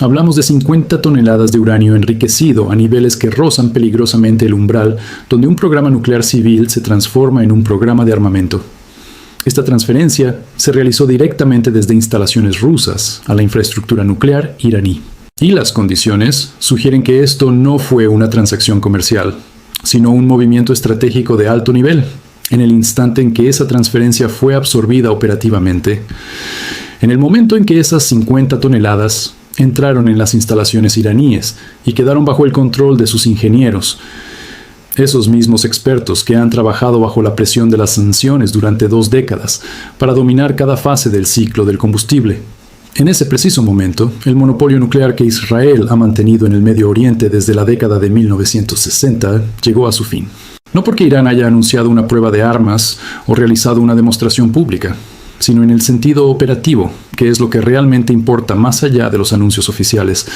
Hablamos de 50 toneladas de uranio enriquecido a niveles que rozan peligrosamente el umbral donde un programa nuclear civil se transforma en un programa de armamento. Esta transferencia se realizó directamente desde instalaciones rusas a la infraestructura nuclear iraní. Y las condiciones sugieren que esto no fue una transacción comercial, sino un movimiento estratégico de alto nivel, en el instante en que esa transferencia fue absorbida operativamente. En el momento en que esas 50 toneladas entraron en las instalaciones iraníes y quedaron bajo el control de sus ingenieros, esos mismos expertos que han trabajado bajo la presión de las sanciones durante 2 décadas para dominar cada fase del ciclo del combustible. En ese preciso momento, el monopolio nuclear que Israel ha mantenido en el Medio Oriente desde la década de 1960 llegó a su fin. No porque Irán haya anunciado una prueba de armas o realizado una demostración pública, sino en el sentido operativo, que es lo que realmente importa más allá de los anuncios oficiales.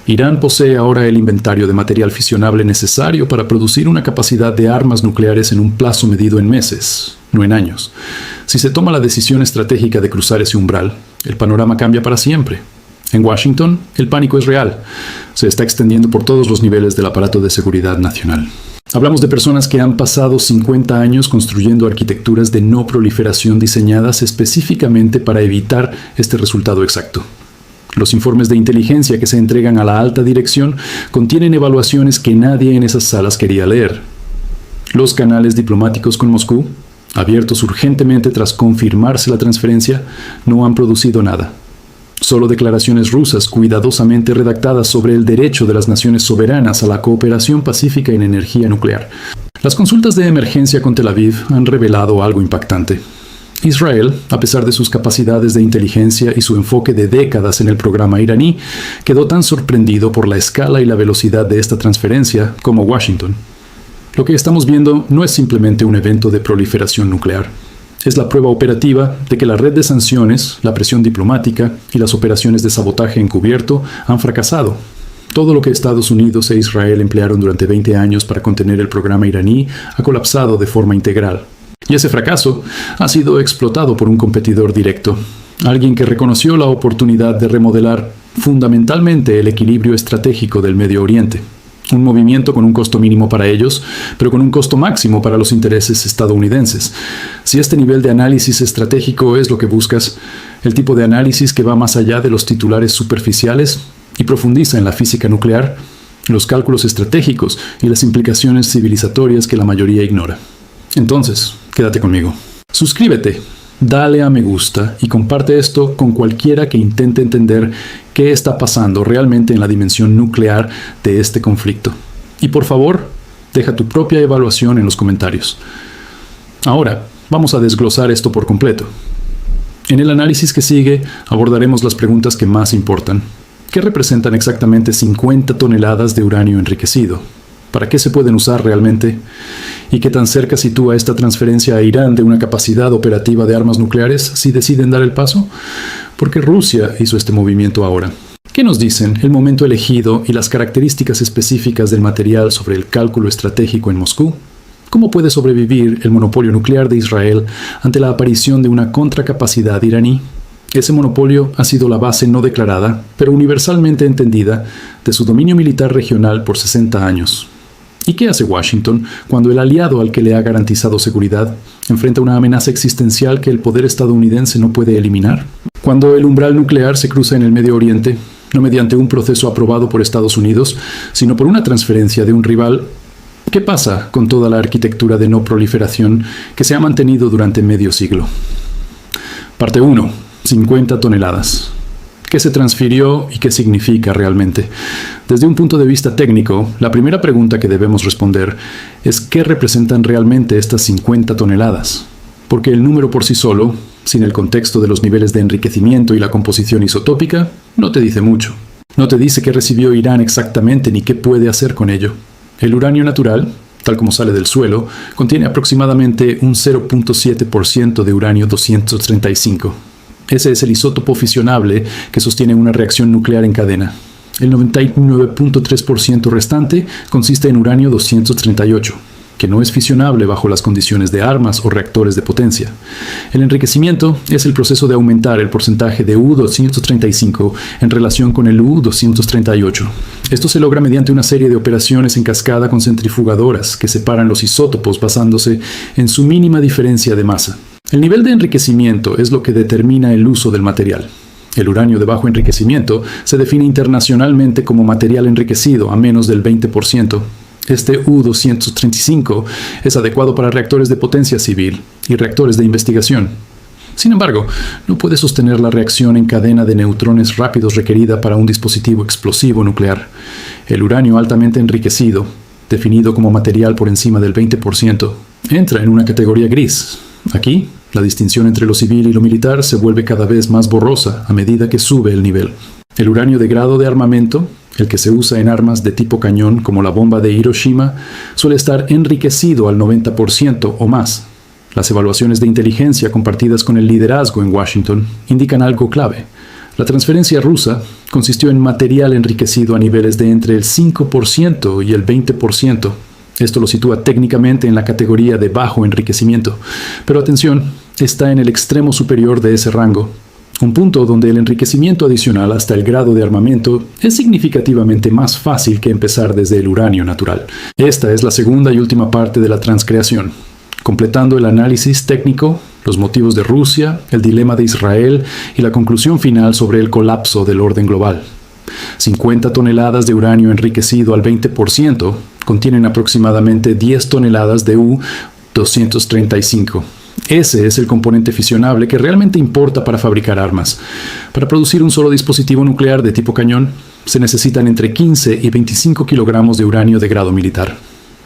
Irán posee ahora el inventario de material fisionable necesario para producir una capacidad de armas nucleares en un plazo medido en meses, no en años. Si se toma la decisión estratégica de cruzar ese umbral, el panorama cambia para siempre. En Washington, el pánico es real. Se está extendiendo por todos los niveles del aparato de seguridad nacional. Hablamos de personas que han pasado 50 años construyendo arquitecturas de no proliferación diseñadas específicamente para evitar este resultado exacto. Los informes de inteligencia que se entregan a la alta dirección contienen evaluaciones que nadie en esas salas quería leer. Los canales diplomáticos con Moscú, abiertos urgentemente tras confirmarse la transferencia, no han producido nada. Solo declaraciones rusas cuidadosamente redactadas sobre el derecho de las naciones soberanas a la cooperación pacífica en energía nuclear. Las consultas de emergencia con Tel Aviv han revelado algo impactante. Israel, a pesar de sus capacidades de inteligencia y su enfoque de décadas en el programa iraní, quedó tan sorprendido por la escala y la velocidad de esta transferencia como Washington. Lo que estamos viendo no es simplemente un evento de proliferación nuclear. Es la prueba operativa de que la red de sanciones, la presión diplomática y las operaciones de sabotaje encubierto han fracasado. Todo lo que Estados Unidos e Israel emplearon durante 20 años para contener el programa iraní ha colapsado de forma integral. Y ese fracaso ha sido explotado por un competidor directo, alguien que reconoció la oportunidad de remodelar fundamentalmente el equilibrio estratégico del Medio Oriente. Un movimiento con un costo mínimo para ellos, pero con un costo máximo para los intereses estadounidenses. Si este nivel de análisis estratégico es lo que buscas, el tipo de análisis que va más allá de los titulares superficiales y profundiza en la física nuclear, los cálculos estratégicos y las implicaciones civilizatorias que la mayoría ignora. Entonces, quédate conmigo. Suscríbete, dale a me gusta y comparte esto con cualquiera que intente entender qué está pasando realmente en la dimensión nuclear de este conflicto. Y por favor, deja tu propia evaluación en los comentarios. Ahora, vamos a desglosar esto por completo. En el análisis que sigue, abordaremos las preguntas que más importan. ¿Qué representan exactamente 50 toneladas de uranio enriquecido? ¿Para qué se pueden usar realmente? ¿Y qué tan cerca sitúa esta transferencia a Irán de una capacidad operativa de armas nucleares si deciden dar el paso? ¿Por qué Rusia hizo este movimiento ahora? ¿Qué nos dicen el momento elegido y las características específicas del material sobre el cálculo estratégico en Moscú? ¿Cómo puede sobrevivir el monopolio nuclear de Israel ante la aparición de una contracapacidad iraní? Ese monopolio ha sido la base no declarada, pero universalmente entendida, de su dominio militar regional por 60 años. ¿Y qué hace Washington cuando el aliado al que le ha garantizado seguridad enfrenta una amenaza existencial que el poder estadounidense no puede eliminar? Cuando el umbral nuclear se cruza en el Medio Oriente, no mediante un proceso aprobado por Estados Unidos, sino por una transferencia de un rival, ¿qué pasa con toda la arquitectura de no proliferación que se ha mantenido durante medio siglo? Parte 1. 50 toneladas. ¿Qué se transfirió y qué significa realmente? Desde un punto de vista técnico, la primera pregunta que debemos responder es ¿qué representan realmente estas 50 toneladas? Porque el número por sí solo, sin el contexto de los niveles de enriquecimiento y la composición isotópica, no te dice mucho. No te dice qué recibió Irán exactamente ni qué puede hacer con ello. El uranio natural, tal como sale del suelo, contiene aproximadamente un 0.7% de uranio 235. Ese es el isótopo fisionable que sostiene una reacción nuclear en cadena. El 99.3% restante consiste en uranio 238. que no es fisionable bajo las condiciones de armas o reactores de potencia. El enriquecimiento es el proceso de aumentar el porcentaje de U-235 en relación con el U-238. Esto se logra mediante una serie de operaciones en cascada con centrifugadoras que separan los isótopos basándose en su mínima diferencia de masa. El nivel de enriquecimiento es lo que determina el uso del material. El uranio de bajo enriquecimiento se define internacionalmente como material enriquecido a menos del 20%. Este U-235 es adecuado para reactores de potencia civil y reactores de investigación. Sin embargo, no puede sostener la reacción en cadena de neutrones rápidos requerida para un dispositivo explosivo nuclear. El uranio altamente enriquecido, definido como material por encima del 20%, entra en una categoría gris. Aquí, la distinción entre lo civil y lo militar se vuelve cada vez más borrosa a medida que sube el nivel. El uranio de grado de armamento, el que se usa en armas de tipo cañón como la bomba de Hiroshima, suele estar enriquecido al 90% o más. Las evaluaciones de inteligencia compartidas con el liderazgo en Washington indican algo clave. La transferencia rusa consistió en material enriquecido a niveles de entre el 5% y el 20%. Esto lo sitúa técnicamente en la categoría de bajo enriquecimiento. Pero atención, está en el extremo superior de ese rango. Un punto donde el enriquecimiento adicional hasta el grado de armamento es significativamente más fácil que empezar desde el uranio natural. Esta es la segunda y última parte de la transcreación, completando el análisis técnico, los motivos de Rusia, el dilema de Israel y la conclusión final sobre el colapso del orden global. 50 toneladas de uranio enriquecido al 20% contienen aproximadamente 10 toneladas de U-235. Ese es el componente fisionable que realmente importa para fabricar armas. Para producir un solo dispositivo nuclear de tipo cañón, se necesitan entre 15 y 25 kilogramos de uranio de grado militar.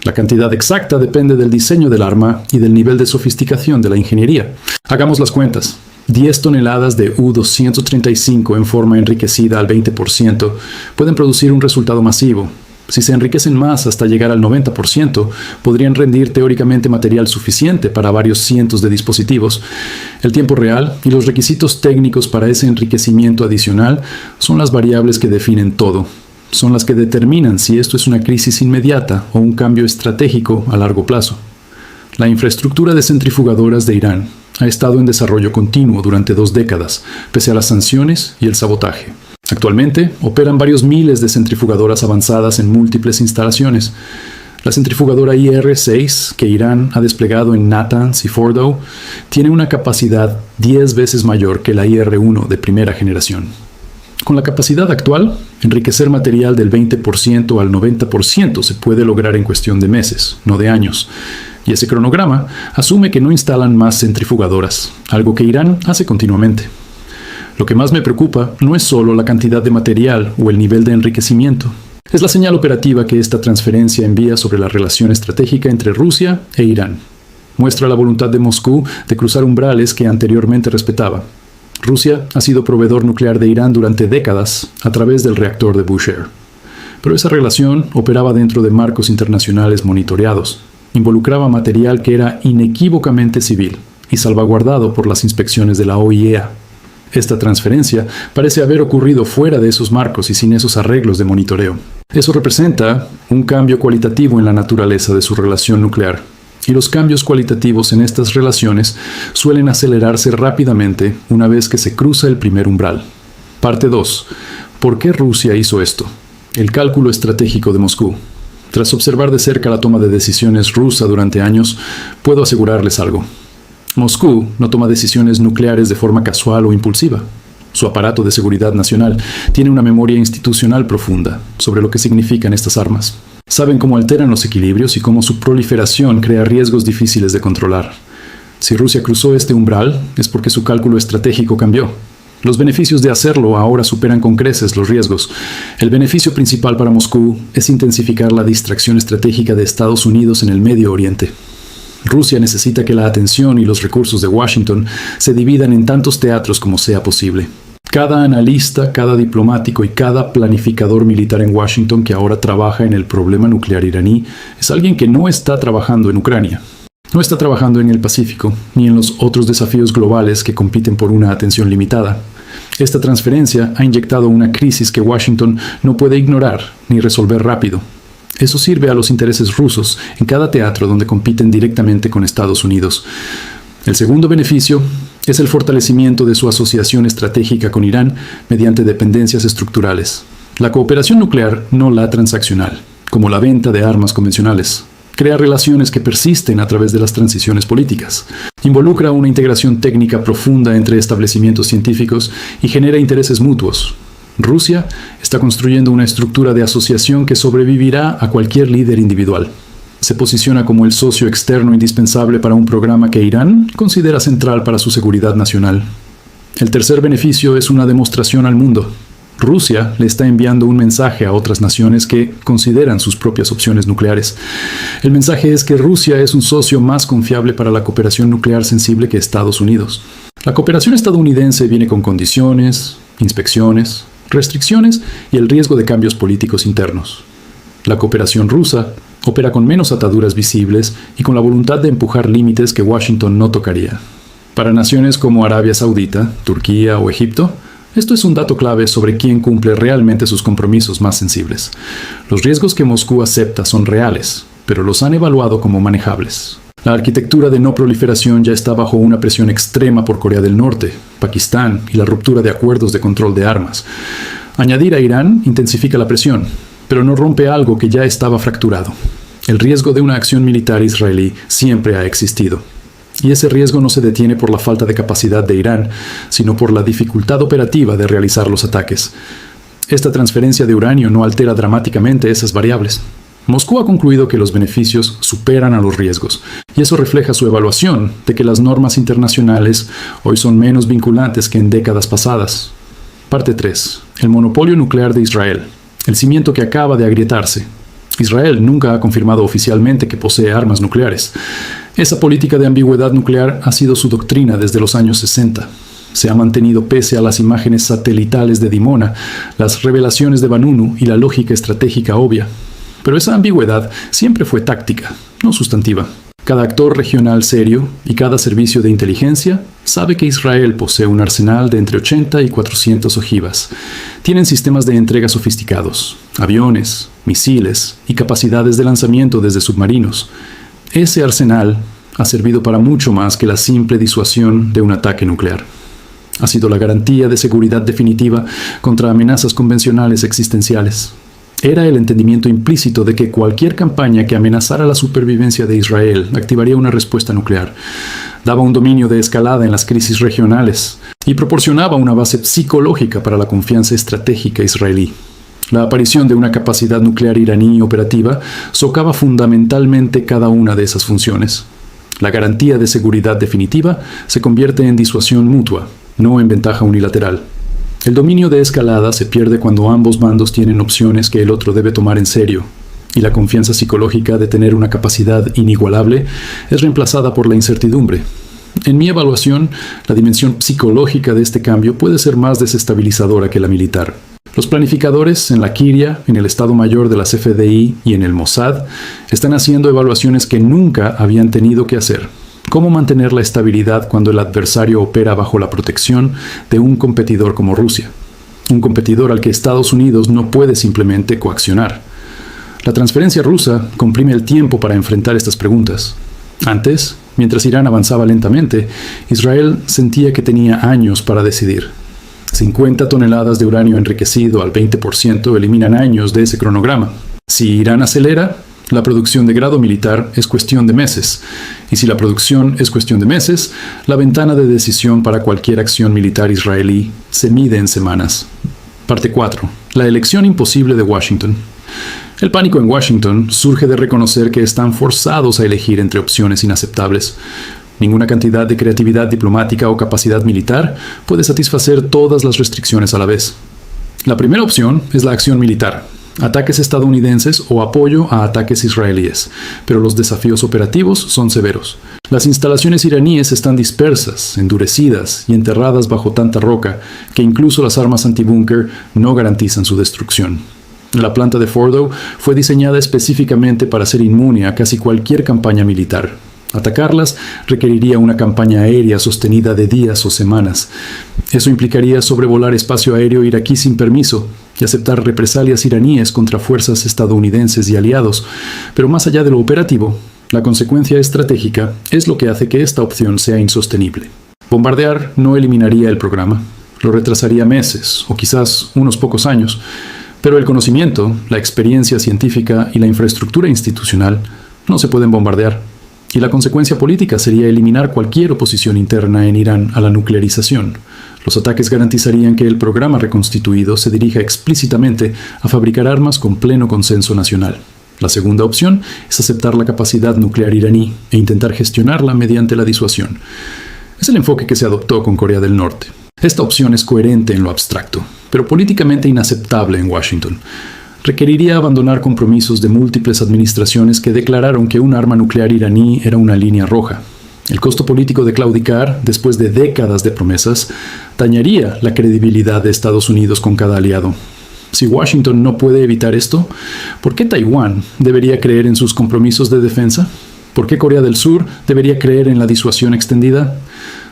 La cantidad exacta depende del diseño del arma y del nivel de sofisticación de la ingeniería. Hagamos las cuentas. 10 toneladas de U-235 en forma enriquecida al 20% pueden producir un resultado masivo. Si se enriquecen más hasta llegar al 90%, podrían rendir teóricamente material suficiente para varios cientos de dispositivos. El tiempo real y los requisitos técnicos para ese enriquecimiento adicional son las variables que definen todo. Son las que determinan si esto es una crisis inmediata o un cambio estratégico a largo plazo. La infraestructura de centrifugadoras de Irán ha estado en desarrollo continuo durante 2 décadas, pese a las sanciones y el sabotaje. Actualmente, operan varios miles de centrifugadoras avanzadas en múltiples instalaciones. La centrifugadora IR-6, que Irán ha desplegado en Natanz y Fordow, tiene una capacidad 10 veces mayor que la IR-1 de primera generación. Con la capacidad actual, enriquecer material del 20% al 90% se puede lograr en cuestión de meses, no de años. Y ese cronograma asume que no instalan más centrifugadoras, algo que Irán hace continuamente. Lo que más me preocupa no es solo la cantidad de material o el nivel de enriquecimiento. Es la señal operativa que esta transferencia envía sobre la relación estratégica entre Rusia e Irán. Muestra la voluntad de Moscú de cruzar umbrales que anteriormente respetaba. Rusia ha sido proveedor nuclear de Irán durante décadas a través del reactor de Bushehr. Pero esa relación operaba dentro de marcos internacionales monitoreados. Involucraba material que era inequívocamente civil y salvaguardado por las inspecciones de la OIEA. Esta transferencia parece haber ocurrido fuera de esos marcos y sin esos arreglos de monitoreo. Eso representa un cambio cualitativo en la naturaleza de su relación nuclear. Y los cambios cualitativos en estas relaciones suelen acelerarse rápidamente una vez que se cruza el primer umbral. Parte 2. ¿Por qué Rusia hizo esto? El cálculo estratégico de Moscú. Tras observar de cerca la toma de decisiones rusa durante años, puedo asegurarles algo. Moscú no toma decisiones nucleares de forma casual o impulsiva. Su aparato de seguridad nacional tiene una memoria institucional profunda sobre lo que significan estas armas. Saben cómo alteran los equilibrios y cómo su proliferación crea riesgos difíciles de controlar. Si Rusia cruzó este umbral, es porque su cálculo estratégico cambió. Los beneficios de hacerlo ahora superan con creces los riesgos. El beneficio principal para Moscú es intensificar la distracción estratégica de Estados Unidos en el Medio Oriente. Rusia necesita que la atención y los recursos de Washington se dividan en tantos teatros como sea posible. Cada analista, cada diplomático y cada planificador militar en Washington que ahora trabaja en el problema nuclear iraní es alguien que no está trabajando en Ucrania. No está trabajando en el Pacífico, ni en los otros desafíos globales que compiten por una atención limitada. Esta transferencia ha inyectado una crisis que Washington no puede ignorar ni resolver rápido. Eso sirve a los intereses rusos en cada teatro donde compiten directamente con Estados Unidos. El segundo beneficio es el fortalecimiento de su asociación estratégica con Irán mediante dependencias estructurales. La cooperación nuclear, no la transaccional, como la venta de armas convencionales, crea relaciones que persisten a través de las transiciones políticas. Involucra una integración técnica profunda entre establecimientos científicos y genera intereses mutuos. Rusia está construyendo una estructura de asociación que sobrevivirá a cualquier líder individual. Se posiciona como el socio externo indispensable para un programa que Irán considera central para su seguridad nacional. El tercer beneficio es una demostración al mundo. Rusia le está enviando un mensaje a otras naciones que consideran sus propias opciones nucleares. El mensaje es que Rusia es un socio más confiable para la cooperación nuclear sensible que Estados Unidos. La cooperación estadounidense viene con condiciones, inspecciones, restricciones y el riesgo de cambios políticos internos. La cooperación rusa opera con menos ataduras visibles y con la voluntad de empujar límites que Washington no tocaría. Para naciones como Arabia Saudita, Turquía o Egipto, esto es un dato clave sobre quién cumple realmente sus compromisos más sensibles. Los riesgos que Moscú acepta son reales, pero los han evaluado como manejables. La arquitectura de no proliferación ya está bajo una presión extrema por Corea del Norte, Pakistán y la ruptura de acuerdos de control de armas. Añadir a Irán intensifica la presión, pero no rompe algo que ya estaba fracturado. El riesgo de una acción militar israelí siempre ha existido. Y ese riesgo no se detiene por la falta de capacidad de Irán, sino por la dificultad operativa de realizar los ataques. Esta transferencia de uranio no altera dramáticamente esas variables. Moscú ha concluido que los beneficios superan a los riesgos, y eso refleja su evaluación de que las normas internacionales hoy son menos vinculantes que en décadas pasadas. Parte 3. El monopolio nuclear de Israel. El cimiento que acaba de agrietarse. Israel nunca ha confirmado oficialmente que posee armas nucleares. Esa política de ambigüedad nuclear ha sido su doctrina desde los años 60. Se ha mantenido pese a las imágenes satelitales de Dimona, las revelaciones de Vanunu y la lógica estratégica obvia. Pero esa ambigüedad siempre fue táctica, no sustantiva. Cada actor regional serio y cada servicio de inteligencia sabe que Israel posee un arsenal de entre 80 y 400 ojivas. Tienen sistemas de entrega sofisticados, aviones, misiles y capacidades de lanzamiento desde submarinos. Ese arsenal ha servido para mucho más que la simple disuasión de un ataque nuclear. Ha sido la garantía de seguridad definitiva contra amenazas convencionales existenciales. Era el entendimiento implícito de que cualquier campaña que amenazara la supervivencia de Israel activaría una respuesta nuclear, daba un dominio de escalada en las crisis regionales y proporcionaba una base psicológica para la confianza estratégica israelí. La aparición de una capacidad nuclear iraní operativa socava fundamentalmente cada una de esas funciones. La garantía de seguridad definitiva se convierte en disuasión mutua, no en ventaja unilateral. El dominio de escalada se pierde cuando ambos bandos tienen opciones que el otro debe tomar en serio, y la confianza psicológica de tener una capacidad inigualable es reemplazada por la incertidumbre. En mi evaluación, la dimensión psicológica de este cambio puede ser más desestabilizadora que la militar. Los planificadores en la Kiria, en el Estado Mayor de las FDI y en el Mossad están haciendo evaluaciones que nunca habían tenido que hacer. ¿Cómo mantener la estabilidad cuando el adversario opera bajo la protección de un competidor como Rusia? Un competidor al que Estados Unidos no puede simplemente coaccionar. La transferencia rusa comprime el tiempo para enfrentar estas preguntas. Antes, mientras Irán avanzaba lentamente, Israel sentía que tenía años para decidir. 50 toneladas de uranio enriquecido al 20% eliminan años de ese cronograma. Si Irán acelera, la producción de grado militar es cuestión de meses, y si la producción es cuestión de meses, la ventana de decisión para cualquier acción militar israelí se mide en semanas. Parte 4. La elección imposible de Washington. El pánico en Washington surge de reconocer que están forzados a elegir entre opciones inaceptables. Ninguna cantidad de creatividad diplomática o capacidad militar puede satisfacer todas las restricciones a la vez. La primera opción es la acción militar. Ataques estadounidenses o apoyo a ataques israelíes, pero los desafíos operativos son severos. Las instalaciones iraníes están dispersas, endurecidas y enterradas bajo tanta roca que incluso las armas antibúnker no garantizan su destrucción. La planta de Fordow fue diseñada específicamente para ser inmune a casi cualquier campaña militar. Atacarlas requeriría una campaña aérea sostenida de días o semanas. Eso implicaría sobrevolar espacio aéreo iraquí sin permiso, y aceptar represalias iraníes contra fuerzas estadounidenses y aliados, pero más allá de lo operativo, la consecuencia estratégica es lo que hace que esta opción sea insostenible. Bombardear no eliminaría el programa, lo retrasaría meses o quizás unos pocos años, pero el conocimiento, la experiencia científica y la infraestructura institucional no se pueden bombardear, y la consecuencia política sería eliminar cualquier oposición interna en Irán a la nuclearización. Los ataques garantizarían que el programa reconstituido se dirija explícitamente a fabricar armas con pleno consenso nacional. La segunda opción es aceptar la capacidad nuclear iraní e intentar gestionarla mediante la disuasión. Es el enfoque que se adoptó con Corea del Norte. Esta opción es coherente en lo abstracto, pero políticamente inaceptable en Washington. Requeriría abandonar compromisos de múltiples administraciones que declararon que un arma nuclear iraní era una línea roja. El costo político de claudicar, después de décadas de promesas, dañaría la credibilidad de Estados Unidos con cada aliado. Si Washington no puede evitar esto, ¿por qué Taiwán debería creer en sus compromisos de defensa? ¿Por qué Corea del Sur debería creer en la disuasión extendida?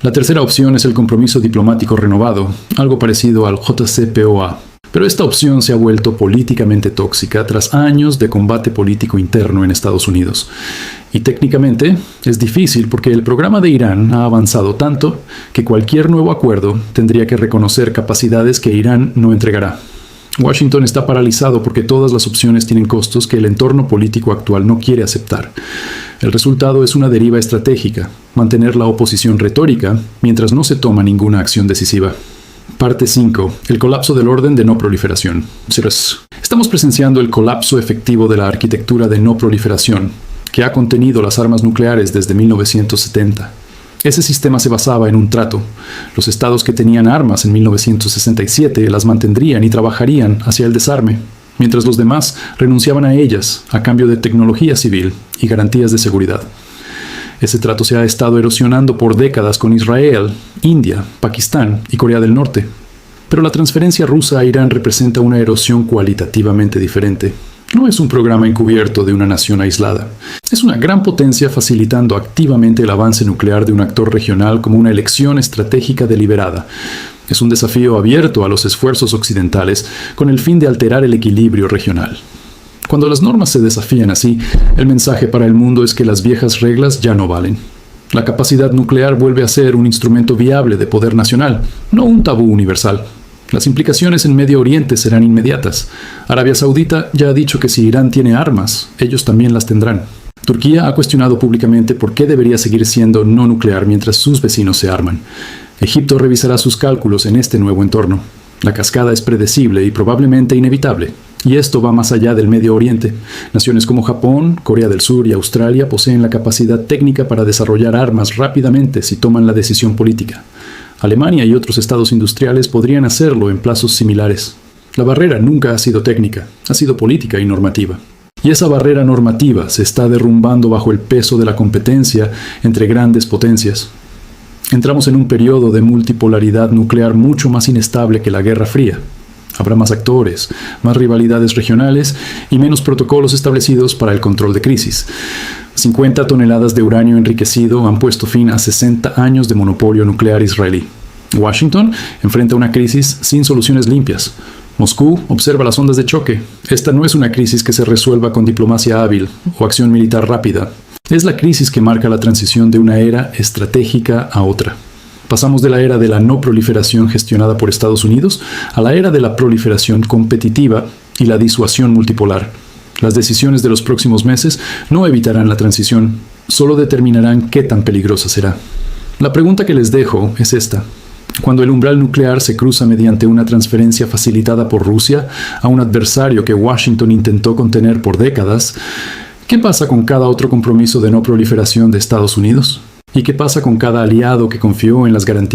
La tercera opción es el compromiso diplomático renovado, algo parecido al JCPOA. Pero esta opción se ha vuelto políticamente tóxica tras años de combate político interno en Estados Unidos. Y técnicamente es difícil porque el programa de Irán ha avanzado tanto que cualquier nuevo acuerdo tendría que reconocer capacidades que Irán no entregará. Washington está paralizado porque todas las opciones tienen costos que el entorno político actual no quiere aceptar. El resultado es una deriva estratégica, mantener la oposición retórica mientras no se toma ninguna acción decisiva. Parte 5. El colapso del orden de no proliferación. Estamos presenciando el colapso efectivo de la arquitectura de no proliferación, que ha contenido las armas nucleares desde 1970. Ese sistema se basaba en un trato. Los estados que tenían armas en 1967 las mantendrían y trabajarían hacia el desarme, mientras los demás renunciaban a ellas a cambio de tecnología civil y garantías de seguridad. Ese trato se ha estado erosionando por décadas con Israel, India, Pakistán y Corea del Norte. Pero la transferencia rusa a Irán representa una erosión cualitativamente diferente. No es un programa encubierto de una nación aislada. Es una gran potencia facilitando activamente el avance nuclear de un actor regional como una elección estratégica deliberada. Es un desafío abierto a los esfuerzos occidentales con el fin de alterar el equilibrio regional. Cuando las normas se desafían así, el mensaje para el mundo es que las viejas reglas ya no valen. La capacidad nuclear vuelve a ser un instrumento viable de poder nacional, no un tabú universal. Las implicaciones en Medio Oriente serán inmediatas. Arabia Saudita ya ha dicho que si Irán tiene armas, ellos también las tendrán. Turquía ha cuestionado públicamente por qué debería seguir siendo no nuclear mientras sus vecinos se arman. Egipto revisará sus cálculos en este nuevo entorno. La cascada es predecible y probablemente inevitable. Y esto va más allá del Medio Oriente. Naciones como Japón, Corea del Sur y Australia poseen la capacidad técnica para desarrollar armas rápidamente si toman la decisión política. Alemania y otros estados industriales podrían hacerlo en plazos similares. La barrera nunca ha sido técnica, ha sido política y normativa. Y esa barrera normativa se está derrumbando bajo el peso de la competencia entre grandes potencias. Entramos en un periodo de multipolaridad nuclear mucho más inestable que la Guerra Fría. Habrá más actores, más rivalidades regionales y menos protocolos establecidos para el control de crisis. 50 toneladas de uranio enriquecido han puesto fin a 60 años de monopolio nuclear israelí. Washington enfrenta una crisis sin soluciones limpias. Moscú observa las ondas de choque. Esta no es una crisis que se resuelva con diplomacia hábil o acción militar rápida. Es la crisis que marca la transición de una era estratégica a otra. Pasamos de la era de la no proliferación gestionada por Estados Unidos a la era de la proliferación competitiva y la disuasión multipolar. Las decisiones de los próximos meses no evitarán la transición, solo determinarán qué tan peligrosa será. La pregunta que les dejo es esta. Cuando el umbral nuclear se cruza mediante una transferencia facilitada por Rusia a un adversario que Washington intentó contener por décadas, ¿qué pasa con cada otro compromiso de no proliferación de Estados Unidos? ¿Y qué pasa con cada aliado que confió en las garantías